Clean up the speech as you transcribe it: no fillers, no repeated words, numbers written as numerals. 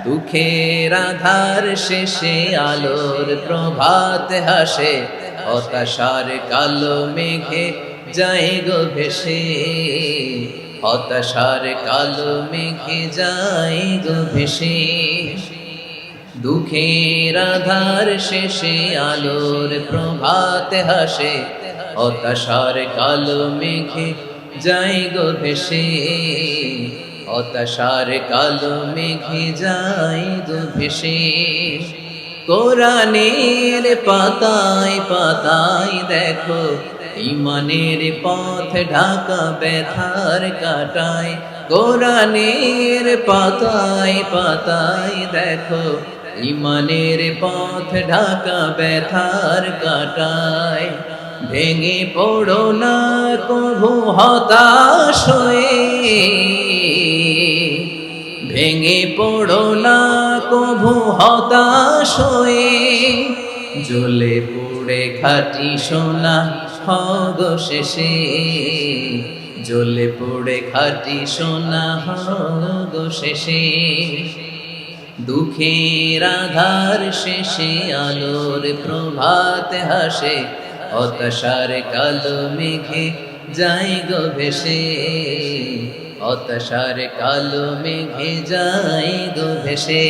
দুঃখের আধার শেষে আলোর প্রভাত হাসে, হতাশার কালো মেঘে যায় গো ভেসে, হতাশার কালো মেঘে যায় গো ভেসে। দুঃখের আধার শেষে আলোর প্রভাত হাসে, হতাশার কালো মেঘে যায় গো ভেসে, হতাশার কালো মেঘে যায় গো ভেসে। কোরআনের পাতায় পাতায় দেখো ঈমানের পথ ঢাকা ব্যথার কাটায়, কোরআনের পাতায় পাতায় দেখো ঈমানের পথ ঢাকা ব্যথার কাটায়। ভেঙে পড়ো না কভু হতাশ হয়ে, ভেঙে পড়ো না কভু হতাশ হয়ে, জ্বলে পুড়ে খাঁটি সোনা হগো শেষে, জ্বলে পুড়ে খাঁটি সোনা হগো শেষে। দুঃখের আধার শেষে আলোর প্রভাত হাসে, হতাশার কালো মেঘে যায় গো ভেসে, হতাশার কালো মেঘে যায় গো ভেসে।